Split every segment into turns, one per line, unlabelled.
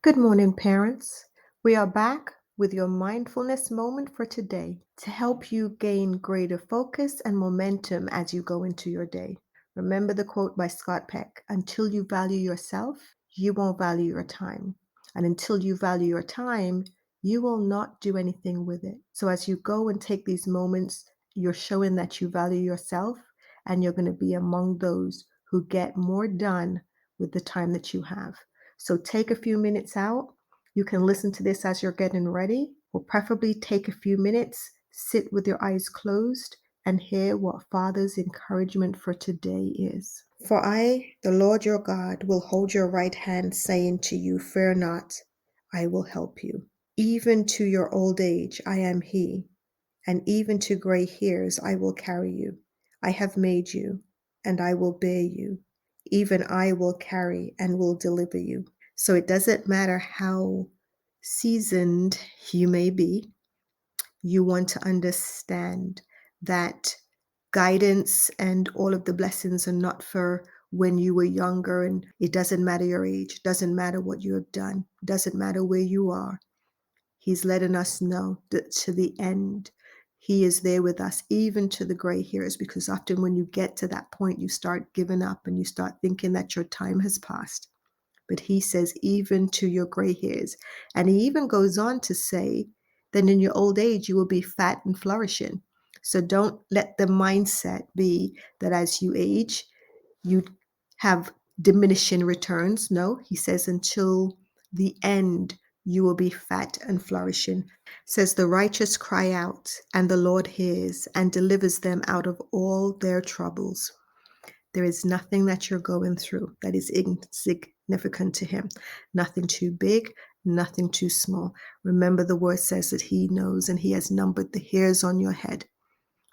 Good morning, parents. We are back with your mindfulness moment for today to help you gain greater focus and momentum as you go into your day. Remember the quote by Scott Peck: until you value yourself, you won't value your time. And until you value your time, you will not do anything with it. So as you go and take these moments, you're showing that you value yourself and you're going to be among those who get more done with the time that you have. So take a few minutes out. You can listen to this as you're getting ready, or preferably take a few minutes, sit with your eyes closed, and hear what Father's encouragement for today is. For I, the Lord your God, will hold your right hand, saying to you, fear not, I will help you. Even to your old age, I am He, and even to gray hairs, I will carry you. I have made you, and I will bear you. Even I will carry and will deliver you. So it doesn't matter how seasoned you may be, you want to understand that guidance and all of the blessings are not for when you were younger, and it doesn't matter your age, doesn't matter what you have done, doesn't matter where you are. He's letting us know that to the end, He is there with us, even to the gray hairs, because often when you get to that point, you start giving up and you start thinking that your time has passed. But He says, even to your gray hairs. And He even goes on to say that in your old age, you will be fat and flourishing. So don't let the mindset be that as you age, you have diminishing returns. No, He says, until the end, you will be fat and flourishing. Says the righteous cry out, and the Lord hears and delivers them out of all their troubles. There is nothing that you're going through that is insignificant to Him. Nothing too big, nothing too small. Remember, the word says that He knows and He has numbered the hairs on your head,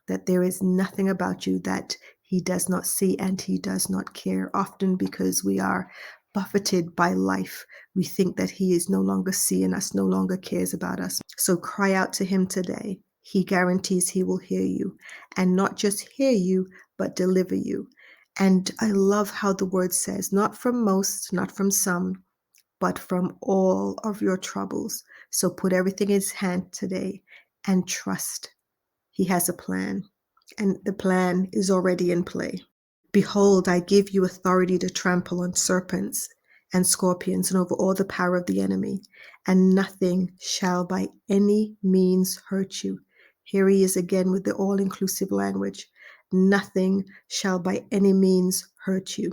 that there is nothing about you that He does not see and He does not care. Often, because we are buffeted by life, we think that He is no longer seeing us, no longer cares about us. So cry out to Him today. He guarantees He will hear you, and not just hear you, but deliver you. And I love how the word says, not from most, not from some, but from all of your troubles. So put everything in His hand today and trust. He has a plan, and the plan is already in play. Behold, I give you authority to trample on serpents and scorpions and over all the power of the enemy, and nothing shall by any means hurt you. Here He is again with the all-inclusive language. Nothing shall by any means hurt you.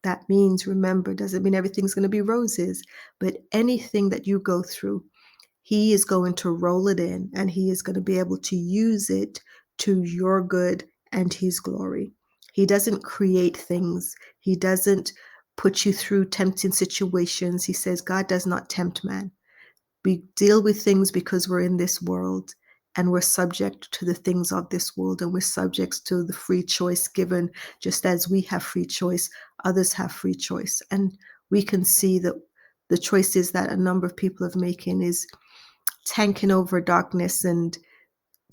That means, remember, doesn't mean everything's going to be roses, but anything that you go through, He is going to roll it in, and He is going to be able to use it to your good and His glory. He doesn't create things. He doesn't put you through tempting situations. He says God does not tempt man. We deal with things because we're in this world, and we're subject to the things of this world, and we're subject to the free choice given. Just as we have free choice, others have free choice. And we can see that the choices that a number of people are making is tanking over darkness and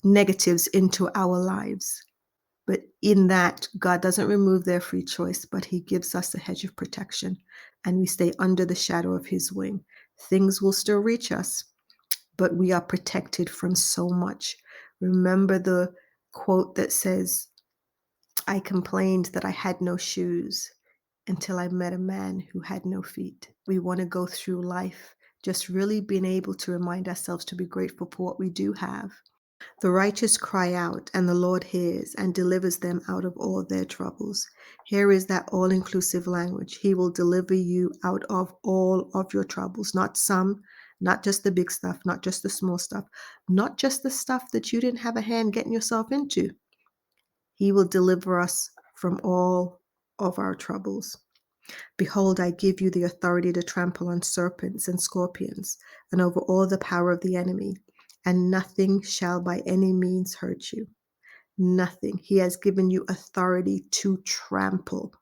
negatives into our lives. But in that, God doesn't remove their free choice, but He gives us a hedge of protection, and we stay under the shadow of His wing. Things will still reach us, but we are protected from so much. Remember the quote that says, I complained that I had no shoes until I met a man who had no feet. We want to go through life just really being able to remind ourselves to be grateful for what we do have. The righteous cry out, and the Lord hears and delivers them out of all their troubles. Here is that all-inclusive language. He will deliver you out of all of your troubles, not some, not just the big stuff, not just the small stuff, not just the stuff that you didn't have a hand getting yourself into. He will deliver us from all of our troubles. Behold, I give you the authority to trample on serpents and scorpions and over all the power of the enemy, and nothing shall by any means hurt you. Nothing. He has given you authority to trample.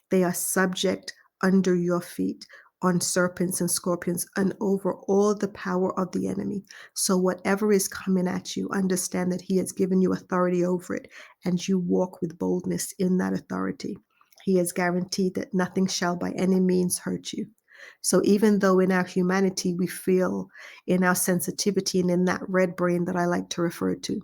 They are subject under your feet on serpents and scorpions and over all the power of the enemy. So whatever is coming at you, understand that He has given you authority over it, and you walk with boldness in that authority. He has guaranteed that nothing shall by any means hurt you. So even though in our humanity we feel, in our sensitivity and in that red brain that I like to refer to,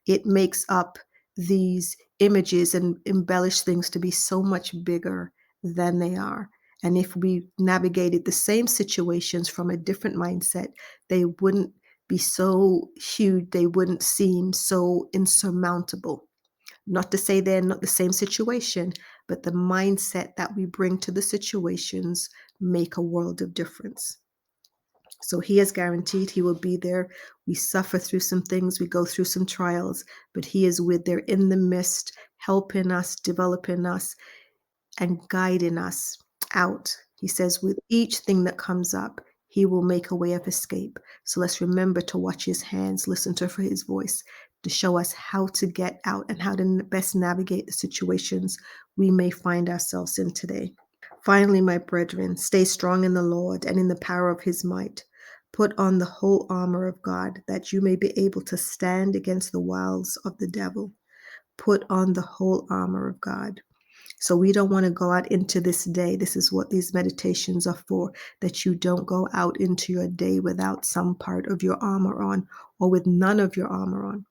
it makes up these images and embellish things to be so much bigger than they are. And if we navigated the same situations from a different mindset, they wouldn't be so huge, they wouldn't seem so insurmountable. Not to say they're not the same situation, but the mindset that we bring to the situations make a world of difference. So he is guaranteed he will be there. We suffer through some things, we go through some trials, but he is with there in the midst, helping us, developing us, and guiding us out. He says, with each thing that comes up, he will make a way of escape. So let's remember to watch his hands, listen to for his voice, to show us how to get out and how to best navigate the situations we may find ourselves in today. Finally, my brethren, stay strong in the Lord and in the power of his might. Put on the whole armor of God, that you may be able to stand against the wiles of the devil. Put on the whole armor of God. So we don't want to go out into this day. This is what these meditations are for, that you don't go out into your day without some part of your armor on or with none of your armor on.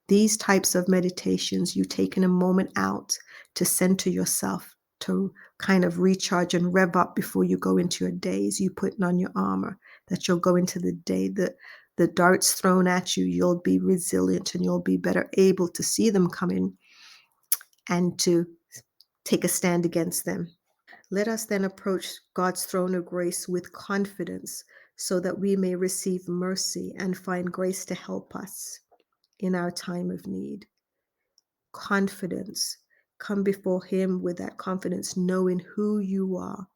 These types of meditations, you taking a moment out to center yourself, to kind of recharge and rev up before you go into your days, you putting on your armor, that you'll go into the day, the darts thrown at you, you'll be resilient and you'll be better able to see them coming and to take a stand against them. Let us then approach God's throne of grace with confidence so that we may receive mercy and find grace to help us in our time of need. Confidence. Come before him with that confidence, knowing who you are,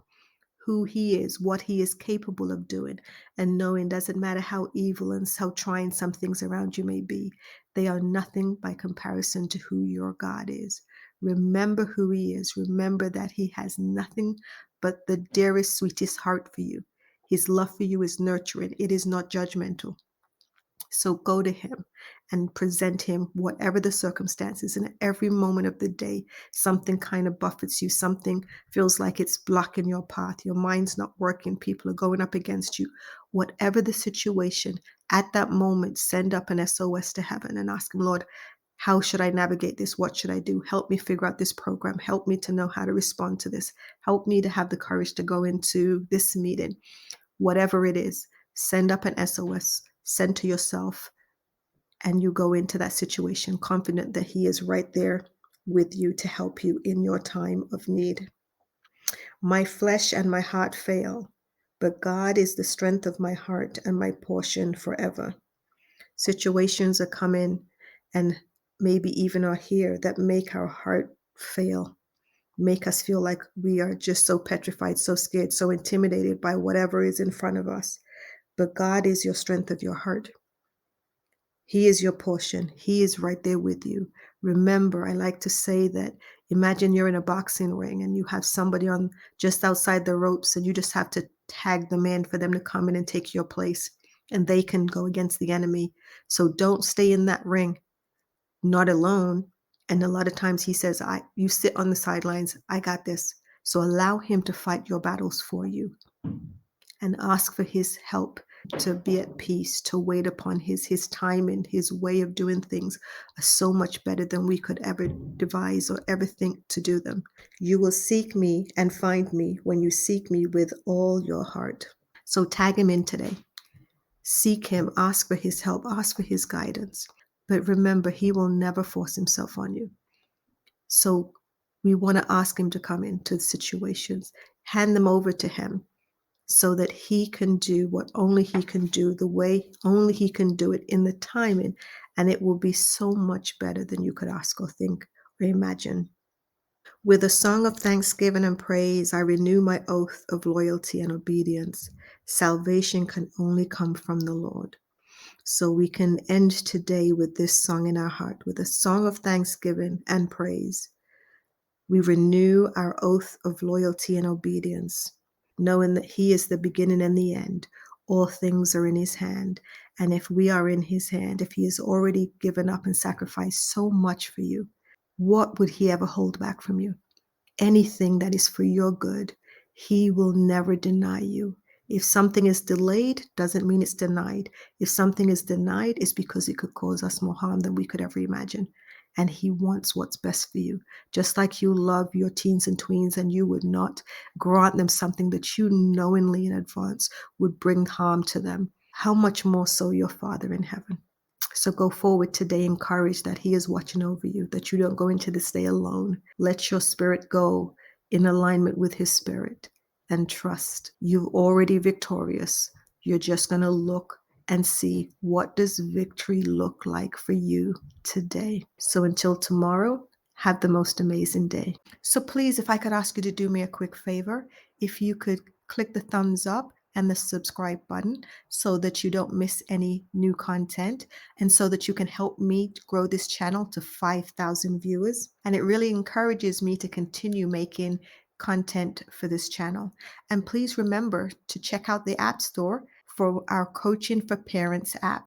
who he is, what he is capable of doing, and knowing doesn't matter how evil and how trying some things around you may be, they are nothing by comparison to who your God is. Remember who he is. Remember that he has nothing but the dearest, sweetest heart for you. His love for you is nurturing. It is not judgmental. So go to him and present him whatever the circumstances. And at every moment of the day, something kind of buffets you, something feels like it's blocking your path. Your mind's not working. People are going up against you. Whatever the situation, at that moment, send up an SOS to heaven and ask him, Lord, how should I navigate this? What should I do? Help me figure out this program. Help me to know how to respond to this. Help me to have the courage to go into this meeting. Whatever it is, send up an SOS, send to yourself, and you go into that situation confident that he is right there with you to help you in your time of need. My flesh and my heart fail, but God is the strength of my heart and my portion forever. Situations are coming and maybe even are here that make our heart fail, make us feel like we are just so petrified, so scared, so intimidated by whatever is in front of us. But God is your strength of your heart. He is your portion. He is right there with you. Remember, I like to say that imagine you're in a boxing ring and you have somebody on just outside the ropes and you just have to tag them in for them to come in and take your place and they can go against the enemy. So don't stay in that ring, not alone. And a lot of times he says, you sit on the sidelines. I got this. So allow him to fight your battles for you and ask for his help to be at peace, to wait upon his time and his way of doing things are so much better than we could ever devise or ever think to do them. You will seek me and find me when you seek me with all your heart. So tag him in today. Seek him, ask for his help, ask for his guidance. But remember, he will never force himself on you. So we want to ask him to come into the situations, hand them over to him, so that he can do what only he can do, the way only he can do it in the timing, and it will be so much better than you could ask or think or imagine. With a song of thanksgiving and praise, I renew my oath of loyalty and obedience. Salvation can only come from the Lord. So we can end today with this song in our heart, with a song of thanksgiving and praise. We renew our oath of loyalty and obedience, knowing that he is the beginning and the end. All things are in his hand. And if we are in his hand, if he has already given up and sacrificed so much for you, what would he ever hold back from you? Anything that is for your good, He will never deny you. If something is delayed, doesn't mean it's denied. If something is denied, it's because it could cause us more harm than we could ever imagine. And He wants what's best for you. Just like you love your teens and tweens and you would not grant them something that you knowingly in advance would bring harm to them, how much more so your Father in heaven? So go forward today encouraged that He is watching over you, that you don't go into this day alone. Let your spirit go in alignment with His spirit and trust. You're already victorious. You're just going to look and see, what does victory look like for you today? So until tomorrow, have the most amazing day. So please, if I could ask you to do me a quick favor, if you could click the thumbs up and the subscribe button so that you don't miss any new content and so that you can help me to grow this channel to 5,000 viewers. And it really encourages me to continue making content for this channel. And please remember to check out the App Store for our Coaching for Parents app.